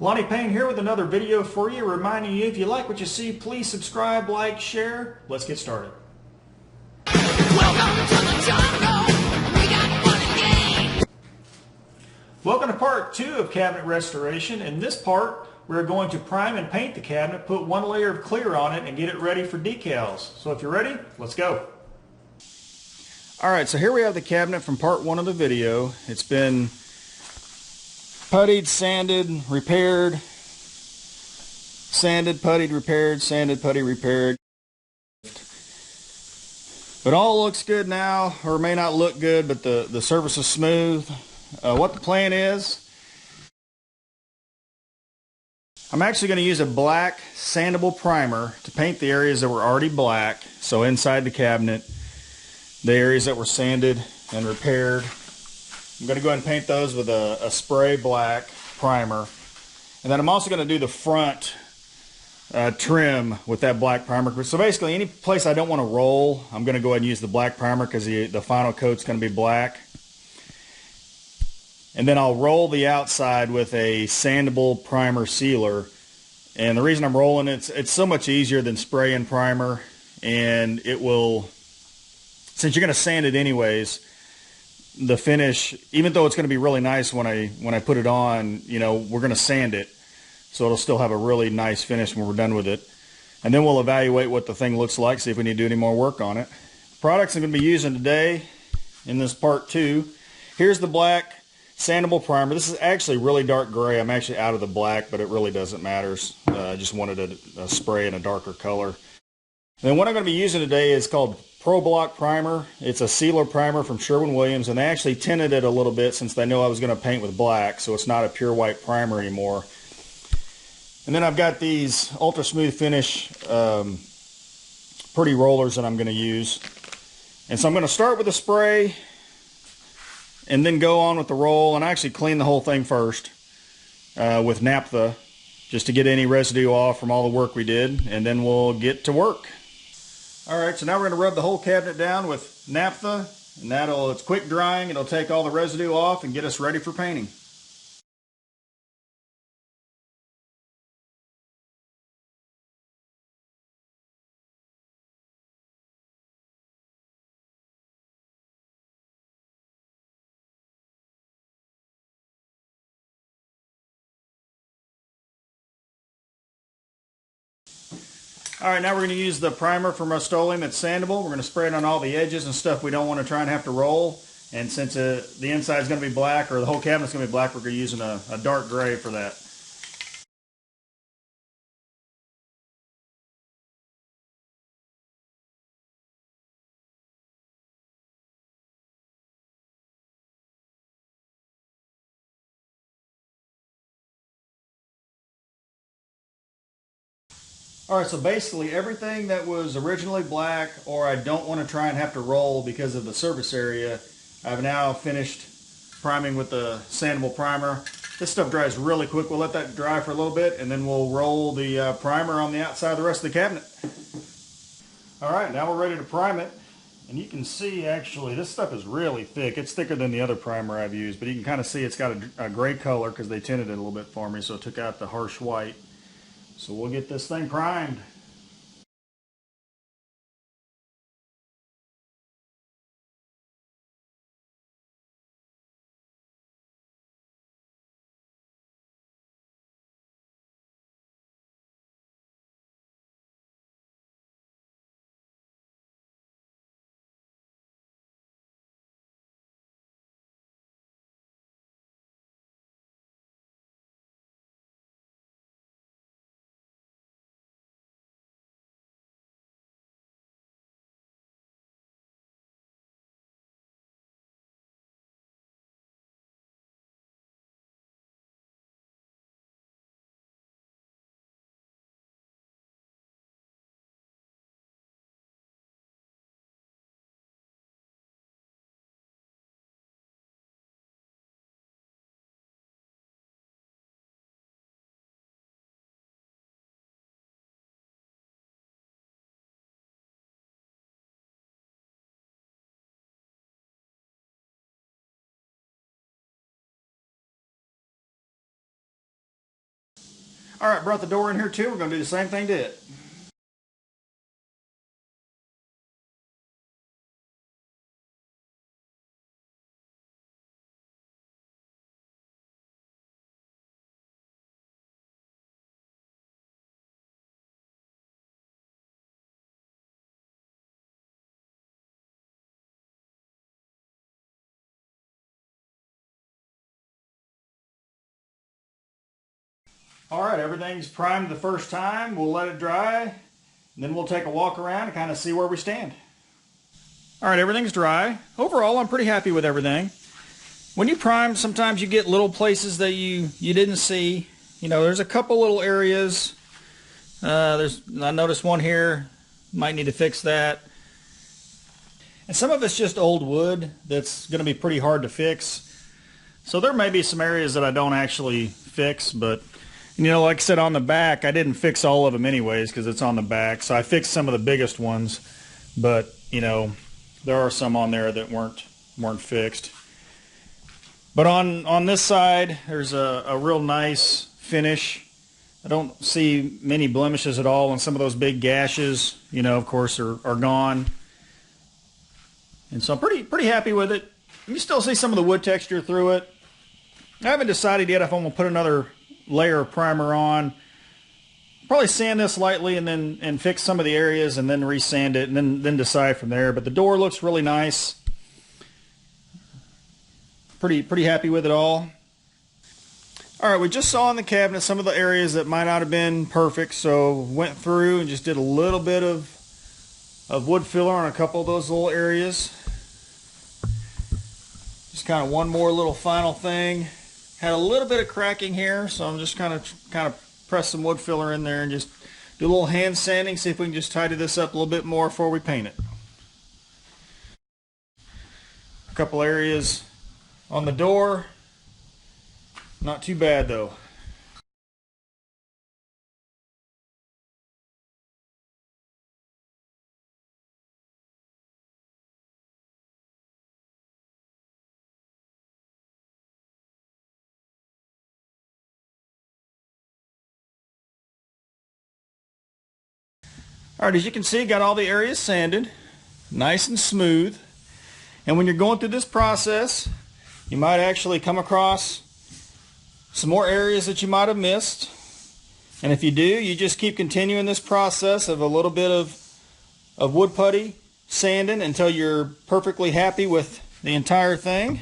Lonnie Payne here with another video for you, reminding you if you like what you see, please subscribe, like, share. Let's get started. Welcome to the jungle. We got fun and games. Welcome to part 2 of cabinet restoration. In this part, we're going to prime and paint the cabinet, put one layer of clear on it, and get it ready for decals. So if you're ready, let's go. Alright, so here we have the cabinet from part 1 of the video. It's been puttied, sanded, repaired, sanded, puttied, repaired, sanded, putty, repaired. But all looks good now, or may not look good, but the surface is smooth. What the plan is, I'm actually going to use a black sandable primer to paint the areas that were already black. So inside the cabinet, the areas that were sanded and repaired, I'm going to go ahead and paint those with a spray black primer. And then I'm also going to do the front trim with that black primer. So basically any place I don't want to roll, I'm going to go ahead and use the black primer because the final coat's going to be black. And then I'll roll the outside with a sandable primer sealer. And the reason I'm rolling it's so much easier than spraying primer, and it will, since you're going to sand it anyways, the finish, even though it's going to be really nice when I put it on, you know, we're going to sand it, so it'll still have a really nice finish when we're done with it. And then we'll evaluate what the thing looks like, see if we need to do any more work on it. Products I'm going to be using today in this part 2. Here's the black sandable primer. This is actually really dark gray. I'm actually out of the black, but it really doesn't matter. I just wanted a spray in a darker color. And then what I'm going to be using today is called Pro Block Primer. It's a sealer primer from Sherwin-Williams, and they actually tinted it a little bit since they know I was going to paint with black, so it's not a pure white primer anymore. And then I've got these ultra smooth finish pretty rollers that I'm going to use. And so I'm going to start with a spray and then go on with the roll, and I actually clean the whole thing first with naphtha just to get any residue off from all the work we did, and then we'll get to work. Alright, so now we're going to rub the whole cabinet down with naphtha, and it's quick drying. It'll take all the residue off and get us ready for painting. Alright, now we're going to use the primer from Rust-Oleum. It's sandable. We're going to spray it on all the edges and stuff we don't want to try and have to roll. And since the inside is going to be black, or the whole cabinet's going to be black, we're going to be using a dark gray for that. Alright, so basically everything that was originally black, or I don't want to try and have to roll because of the surface area, I've now finished priming with the sandable primer. This stuff dries really quick. We'll let that dry for a little bit, and then we'll roll the primer on the outside of the rest of the cabinet. Alright, now we're ready to prime it. And you can see, actually, this stuff is really thick. It's thicker than the other primer I've used, but you can kind of see it's got a gray color because they tinted it a little bit for me, so it took out the harsh white. So we'll get this thing primed. Alright, brought the door in here too. We're going to do the same thing to it. Alright, everything's primed the first time. We'll let it dry, and then we'll take a walk around and kind of see where we stand. Alright, everything's dry. Overall, I'm pretty happy with everything. When you prime, sometimes you get little places that you didn't see. You know, there's a couple little areas. I noticed one here. Might need to fix that. And some of it's just old wood that's going to be pretty hard to fix. So there may be some areas that I don't actually fix, but you know, like I said, on the back, I didn't fix all of them anyways because it's on the back. So I fixed some of the biggest ones, but you know, there are some on there that weren't fixed. But on this side, there's a real nice finish. I don't see many blemishes at all, and some of those big gashes, you know, of course, are gone. And so I'm pretty happy with it. You still see some of the wood texture through it. I haven't decided yet if I'm going to put another layer of primer on. Probably sand this lightly and fix some of the areas and then resand it and then decide from there. But the door looks really nice. Pretty happy with it all. Alright, we just saw in the cabinet some of the areas that might not have been perfect, so went through and just did a little bit of wood filler on a couple of those little areas. Just kind of one more little final thing. Had a little bit of cracking here, so I'm just kind of press some wood filler in there and just do a little hand sanding, see if we can just tidy this up a little bit more before we paint it. A couple areas on the door. Not too bad though. Alright, as you can see, got all the areas sanded, nice and smooth. And when you're going through this process, you might actually come across some more areas that you might have missed. And if you do, you just keep continuing this process of a little bit of wood putty sanding until you're perfectly happy with the entire thing.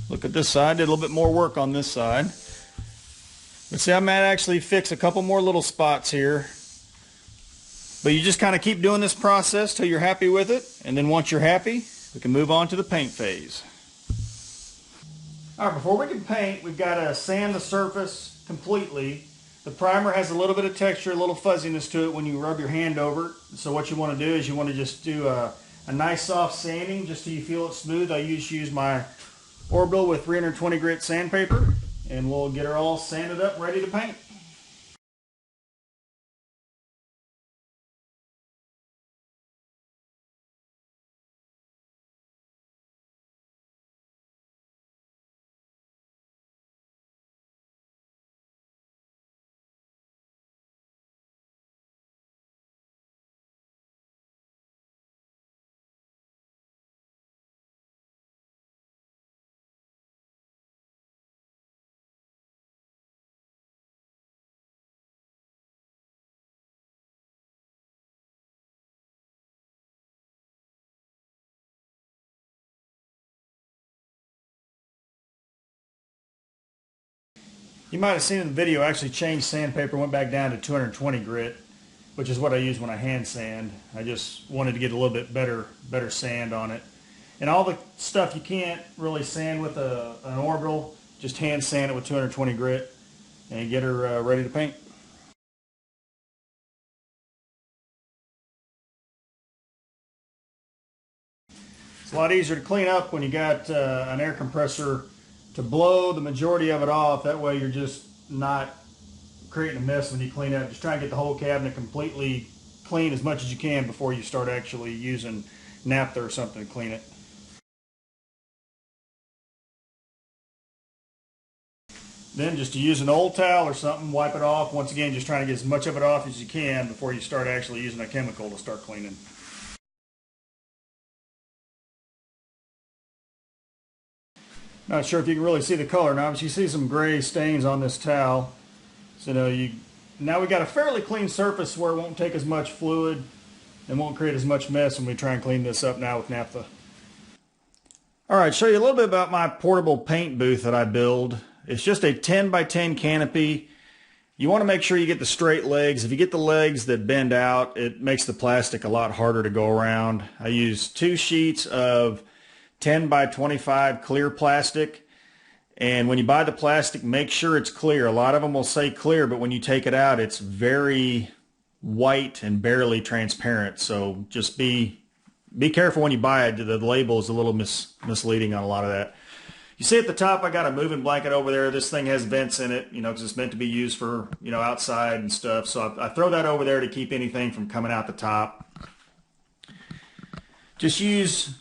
Look at this side, did a little bit more work on this side. But see, I might actually fix a couple more little spots here. But you just kind of keep doing this process till you're happy with it, and then once you're happy, we can move on to the paint phase. Alright, before we can paint, we've got to sand the surface completely. The primer has a little bit of texture, a little fuzziness to it when you rub your hand over it. So what you want to do is you want to just do a nice soft sanding just till you feel it smooth. I use my Orbital with 320 grit sandpaper, and we'll get her all sanded up, ready to paint. You might have seen in the video, I actually changed sandpaper, went back down to 220 grit, which is what I use when I hand sand. I just wanted to get a little bit better sand on it. And all the stuff you can't really sand with an Orbital, just hand sand it with 220 grit and get her ready to paint. It's a lot easier to clean up when you got an air compressor to blow the majority of it off. That way you're just not creating a mess when you clean up. Just try and get the whole cabinet completely clean as much as you can before you start actually using naphtha or something to clean it. Then just to use an old towel or something, wipe it off. Once again, just trying to get as much of it off as you can before you start actually using a chemical to start cleaning. Not sure if you can really see the color now, but you see some gray stains on this towel. So now we got a fairly clean surface where it won't take as much fluid and won't create as much mess when we try and clean this up now with naphtha. Alright, show you a little bit about my portable paint booth that I build. It's just a 10 by 10 canopy. You want to make sure you get the straight legs. If you get the legs that bend out, it makes the plastic a lot harder to go around. I use 2 sheets of 10 by 25 clear plastic. And when you buy the plastic, make sure it's clear. A lot of them will say clear, but when you take it out, it's very white and barely transparent. So just be careful when you buy it. The label is a little misleading on a lot of that. You see at the top, I got a moving blanket over there. This thing has vents in it, because it's meant to be used for, outside and stuff. So I throw that over there to keep anything from coming out the top. Just use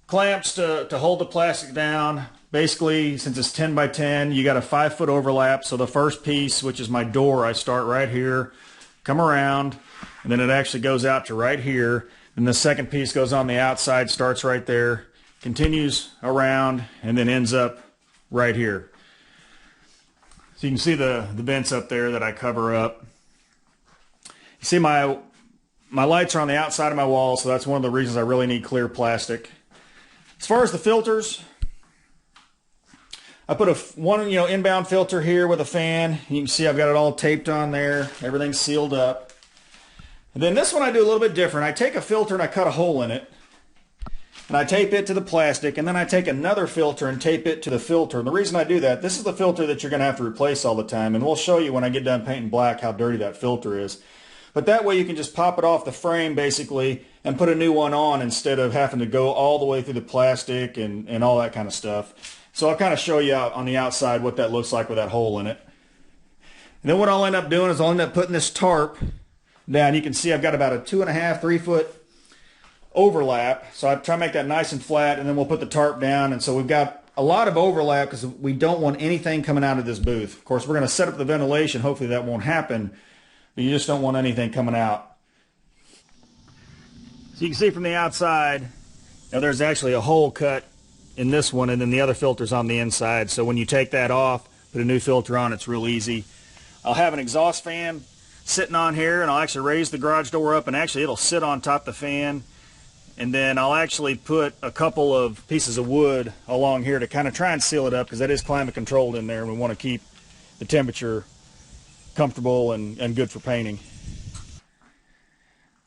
clamps to hold the plastic down. Basically, since it's 10 by 10, you got a 5-foot overlap. So the first piece, which is my door, I start right here, come around, and then it actually goes out to right here. Then the second piece goes on the outside, starts right there, continues around, and then ends up right here. So you can see the vents up there that I cover up. You see my lights are on the outside of my wall, so that's one of the reasons I really need clear plastic. As far as the filters, I put one inbound filter here with a fan. You can see I've got it all taped on there. Everything's sealed up. And then this one I do a little bit different. I take a filter and I cut a hole in it. And I tape it to the plastic, and then I take another filter and tape it to the filter. And the reason I do that, this is the filter that you're going to have to replace all the time. And we'll show you when I get done painting black how dirty that filter is. But that way you can just pop it off the frame basically and put a new one on instead of having to go all the way through the plastic and all that kind of stuff. So I'll kind of show you out on the outside what that looks like with that hole in it. And then what I'll end up doing is I'll end up putting this tarp down. You can see I've got about a 2.5, 3 foot overlap. So I try to make that nice and flat, and then we'll put the tarp down. And so we've got a lot of overlap because we don't want anything coming out of this booth. Of course, we're going to set up the ventilation. Hopefully that won't happen. But you just don't want anything coming out. So you can see from the outside, now there's actually a hole cut in this one, and then the other filter's on the inside. So when you take that off, put a new filter on, it's real easy. I'll have an exhaust fan sitting on here, and I'll actually raise the garage door up, and actually it'll sit on top of the fan. And then I'll actually put a couple of pieces of wood along here to kind of try and seal it up, because that is climate controlled in there, and we want to keep the temperature comfortable and good for painting.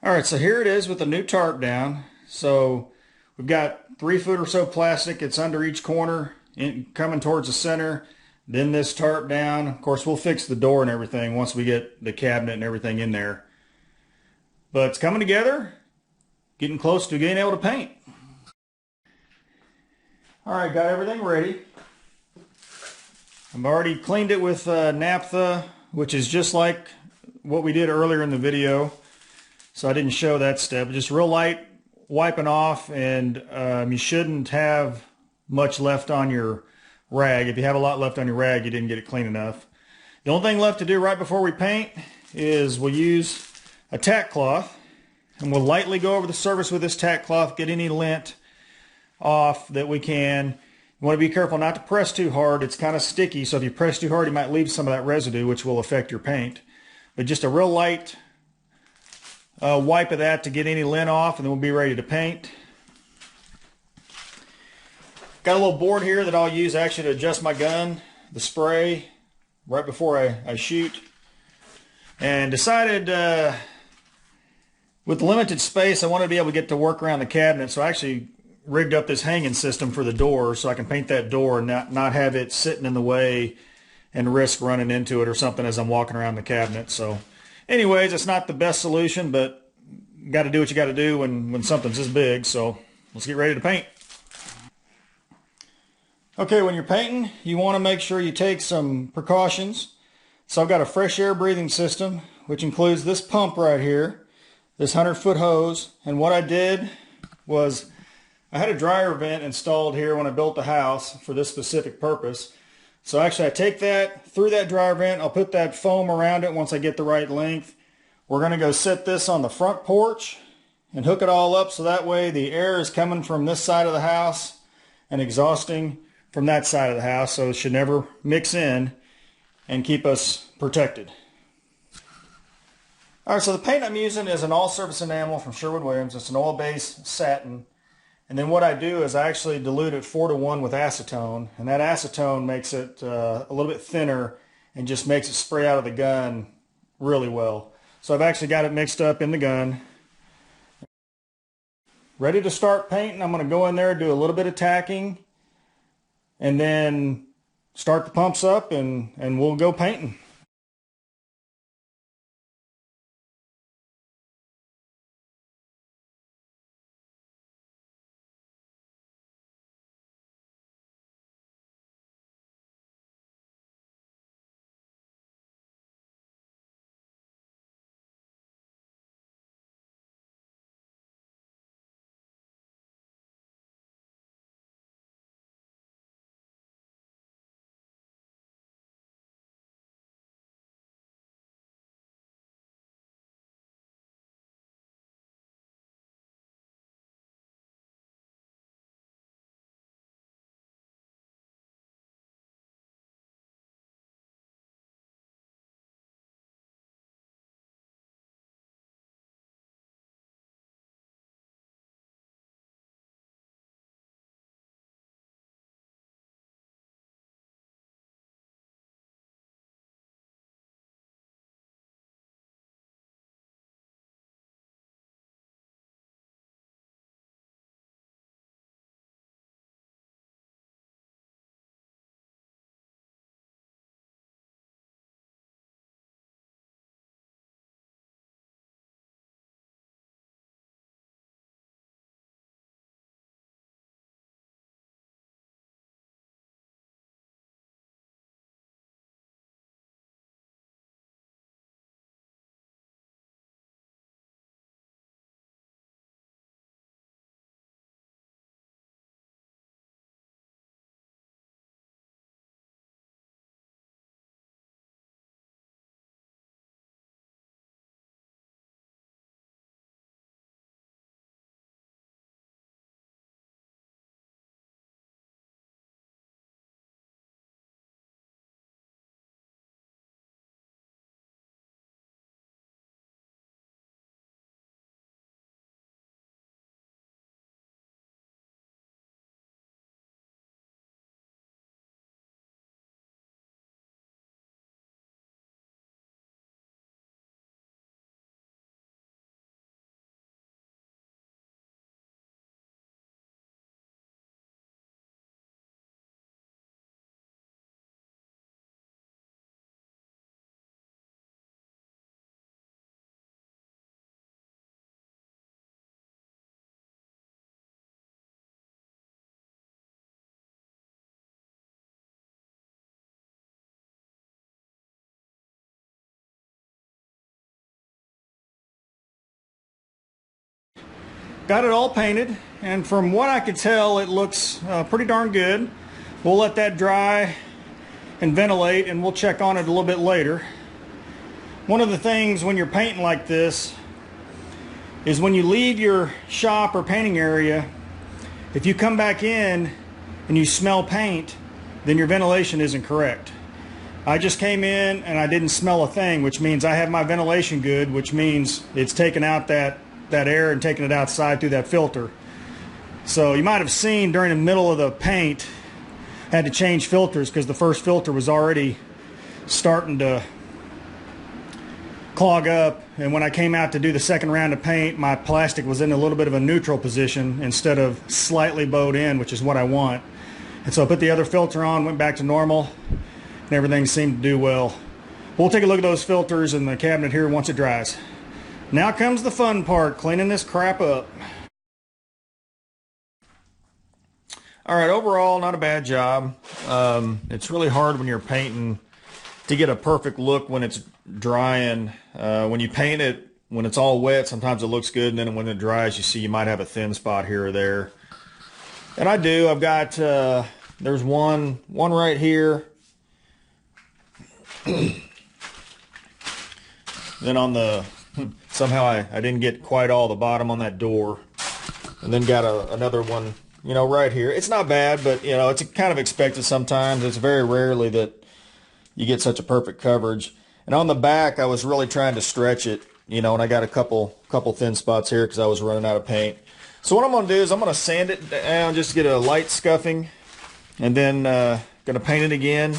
Alright, so here it is with the new tarp down. So we've got 3 foot or so plastic. It's under each corner, coming towards the center. Then this tarp down. Of course, we'll fix the door and everything once we get the cabinet and everything in there. But it's coming together. Getting close to getting able to paint. Alright, got everything ready. I've already cleaned it with naphtha, which is just like what we did earlier in the video. So I didn't show that step. Just real light wiping off, and you shouldn't have much left on your rag. If you have a lot left on your rag, you didn't get it clean enough. The only thing left to do right before we paint is we'll use a tack cloth. And we'll lightly go over the surface with this tack cloth, get any lint off that we can. You want to be careful not to press too hard. It's kind of sticky, so if you press too hard, you might leave some of that residue, which will affect your paint. But just a real light wipe of that to get any lint off, and then we'll be ready to paint. Got a little board here that I'll use actually to adjust my gun, the spray, right before I shoot. And decided with limited space, I wanted to be able to get to work around the cabinet, so I actually rigged up this hanging system for the door so I can paint that door and not have it sitting in the way and risk running into it or something as I'm walking around the cabinet. So anyways, it's not the best solution, but you got to do what you got to do when something's this big. So let's get ready to paint. Okay, when you're painting, you want to make sure you take some precautions. So I've got a fresh air breathing system, which includes this pump right here, this 100-foot hose. And what I did was I had a dryer vent installed here when I built the house for this specific purpose. So actually I take that through that dryer vent. I'll put that foam around it once I get the right length. We're going to go set this on the front porch and hook it all up so that way the air is coming from this side of the house and exhausting from that side of the house, so it should never mix in and keep us protected. Alright, so the paint I'm using is an all-surface enamel from Sherwin-Williams. It's an oil-based satin. And then what I do is I actually dilute it 4-to-1 with acetone, and that acetone makes it a little bit thinner and just makes it spray out of the gun really well. So I've actually got it mixed up in the gun. Ready to start painting. I'm going to go in there, do a little bit of tacking, and then start the pumps up and we'll go painting. Got it all painted, and from what I could tell, it looks pretty darn good. We'll let that dry and ventilate, and we'll check on it a little bit later. One of the things when you're painting like this is when you leave your shop or painting area, if you come back in and you smell paint, then your ventilation isn't correct. I just came in and I didn't smell a thing, which means I have my ventilation good, which means it's taken out that air and taking it outside through that filter. So you might have seen during the middle of the paint, I had to change filters because the first filter was already starting to clog up, and when I came out to do the second round of paint, my plastic was in a little bit of a neutral position instead of slightly bowed in, which is what I want. And so I put the other filter on, went back to normal, and everything seemed to do well. We'll take a look at those filters in the cabinet here once it dries. Now comes the fun part, cleaning this crap up. Alright, overall, not a bad job. It's really hard when you're painting to get a perfect look when it's drying. When you paint it, when it's all wet, sometimes it looks good, and then when it dries, you see you might have a thin spot here or there. And I do. I've got, there's one right here, Then on the, somehow I didn't get quite all the bottom on that door. And then got another one, right here. It's not bad, but, it's kind of expected sometimes. It's very rarely that you get such a perfect coverage. And on the back, I was really trying to stretch it, and I got a couple thin spots here because I was running out of paint. So what I'm going to do is I'm going to sand it down just to get a light scuffing, and then going to paint it again.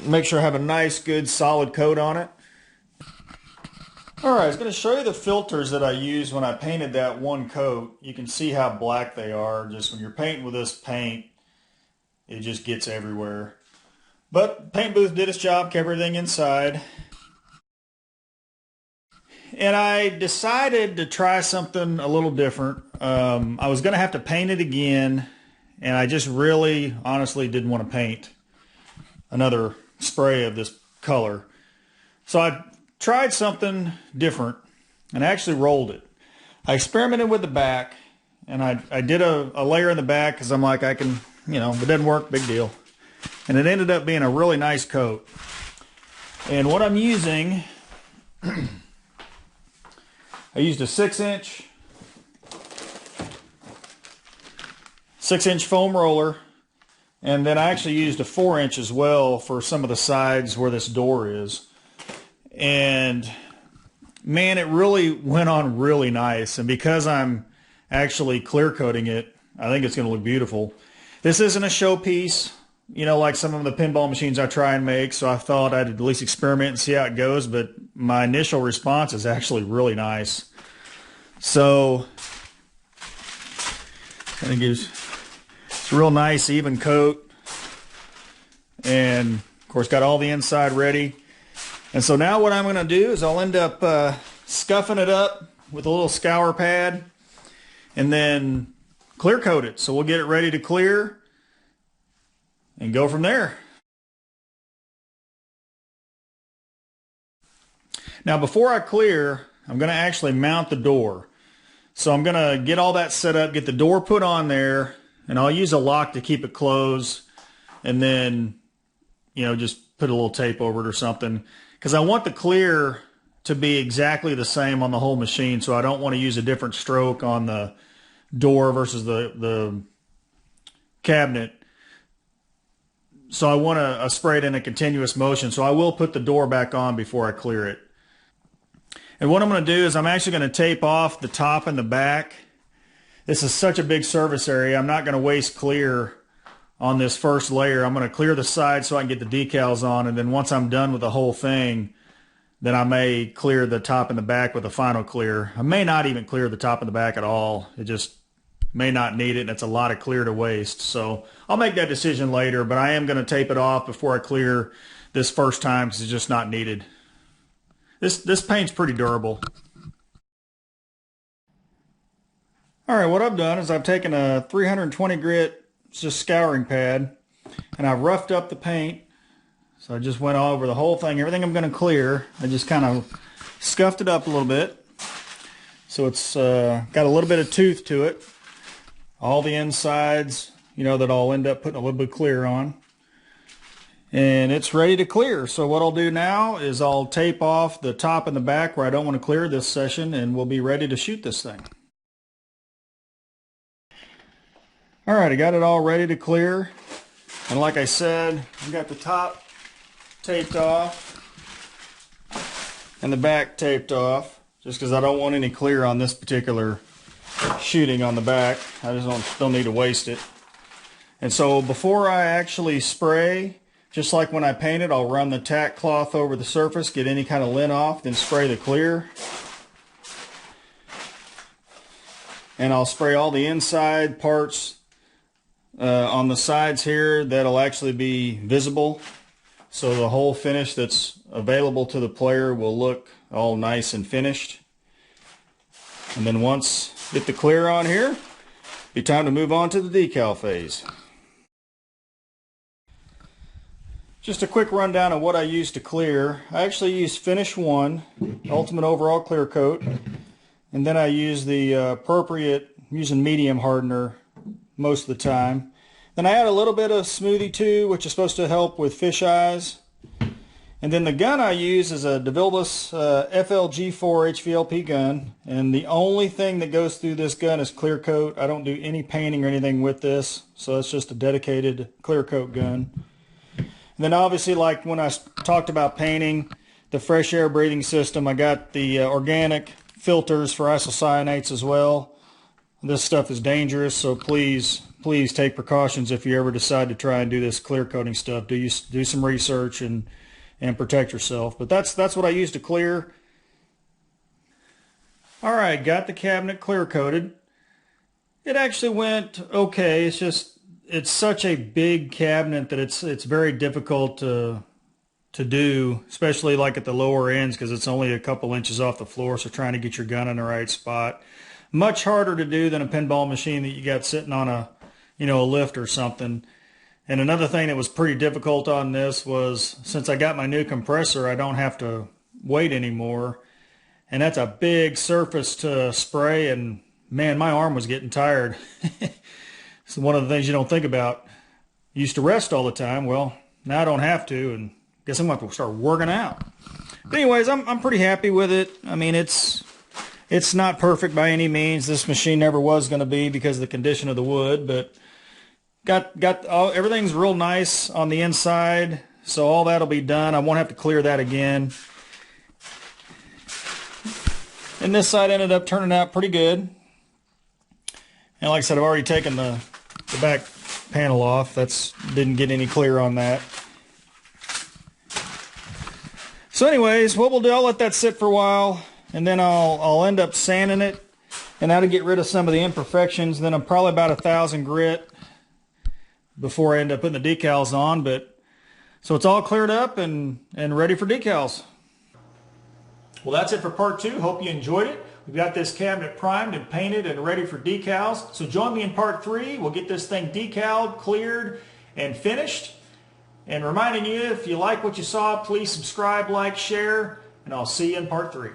Make sure I have a nice, good, solid coat on it. All right, I was going to show you the filters that I used when I painted that one coat. You can see how black they are. Just when you're painting with this paint, it just gets everywhere. But paint booth did its job, kept everything inside. And I decided to try something a little different. I was going to have to paint it again, and I just really, honestly didn't want to paint another spray of this color. So I tried something different and actually rolled it. I experimented with the back, and I did a layer in the back because I'm like, I can, if it doesn't work, big deal. And it ended up being a really nice coat. And what I'm using, I used a 6-inch foam roller, and then I actually used a 4-inch as well for some of the sides where this door is. And man, it really went on really nice. And because I'm actually clear coating it, I think it's going to look beautiful. This isn't a showpiece, like some of the pinball machines I try and make. So I thought I'd at least experiment and see how it goes. But my initial response is actually really nice. So kind of gives it's a real nice even coat. And of course got all the inside ready. And so now what I'm going to do is I'll end up scuffing it up with a little scour pad and then clear coat it. So we'll get it ready to clear and go from there. Now before I clear, I'm going to actually mount the door. So I'm going to get all that set up, get the door put on there, and I'll use a lock to keep it closed, and then, just put a little tape over it or something. Because I want the clear to be exactly the same on the whole machine, so I don't want to use a different stroke on the door versus the cabinet. So I want to spray it in a continuous motion, so I will put the door back on before I clear it. And what I'm going to do is I'm actually going to tape off the top and the back. This is such a big surface area, I'm not going to waste clear on this first layer. I'm going to clear the side so I can get the decals on, and then once I'm done with the whole thing, then I may clear the top and the back with a final clear. I may not even clear the top and the back at all. It just may not need it, and it's a lot of clear to waste. So I'll make that decision later, but I am going to tape it off before I clear this first time because it's just not needed. This paint's pretty durable. All right, what I've done is I've taken a 320 grit just scouring pad, and I've roughed up the paint. So I just went all over the whole thing. Everything I'm going to clear, I just kind of scuffed it up a little bit. So it's got a little bit of tooth to it. All the insides, that I'll end up putting a little bit clear on. And it's ready to clear. So what I'll do now is I'll tape off the top and the back where I don't want to clear this session, and we'll be ready to shoot this thing. All right, I got it all ready to clear. And like I said, I got the top taped off and the back taped off, just because I don't want any clear on this particular shooting on the back. I just don't need to waste it. And so before I actually spray, just like when I paint it, I'll run the tack cloth over the surface, get any kind of lint off, then spray the clear. And I'll spray all the inside parts on the sides here that'll actually be visible. So the whole finish that's available to the player will look all nice and finished. And then once get the clear on here, be time to move on to the decal phase. Just a quick rundown of what I used to clear. I actually used Finish 1, Ultimate Overall Clear Coat, and then I use the appropriate, I'm using medium hardener most of the time. Then I add a little bit of Smoothie 2, which is supposed to help with fish eyes. And then the gun I use is a DeVilbiss FLG4 HVLP gun. And the only thing that goes through this gun is clear coat. I don't do any painting or anything with this. So it's just a dedicated clear coat gun. And then obviously, like when I talked about painting, the fresh air breathing system, I got the organic filters for isocyanates as well. This stuff is dangerous, so please take precautions if you ever decide to try and do this clear coating stuff. Do some research and protect yourself. But that's what I use to clear. All right, got the cabinet clear coated. It actually went okay. It's such a big cabinet that it's very difficult to do, especially like at the lower ends, because it's only a couple inches off the floor, so trying to get your gun in the right spot. Much harder to do than a pinball machine that you got sitting on a lift or something. And another thing that was pretty difficult on this was, since I got my new compressor, I don't have to wait anymore. And that's a big surface to spray, and man, my arm was getting tired. It's one of the things you don't think about. Used to rest all the time. Well, now I don't have to, and guess I'm going to start working out. But anyways, I'm pretty happy with it. I mean, it's not perfect by any means. This machine never was going to be because of the condition of the wood, but everything's real nice on the inside, so all that'll be done. I won't have to clear that again. And this side ended up turning out pretty good. And like I said, I've already taken the back panel off. Didn't get any clear on that. So anyways, what we'll do, I'll let that sit for a while, and then I'll end up sanding it, and that'll get rid of some of the imperfections. Then I'm probably about 1,000 grit before I end up putting the decals on. But so it's all cleared up and ready for decals. Well, that's it for part 2. Hope you enjoyed it. We've got this cabinet primed and painted and ready for decals. So join me in part 3. We'll get this thing decaled, cleared, and finished. And reminding you, if you like what you saw, please subscribe, like, share, and I'll see you in part 3.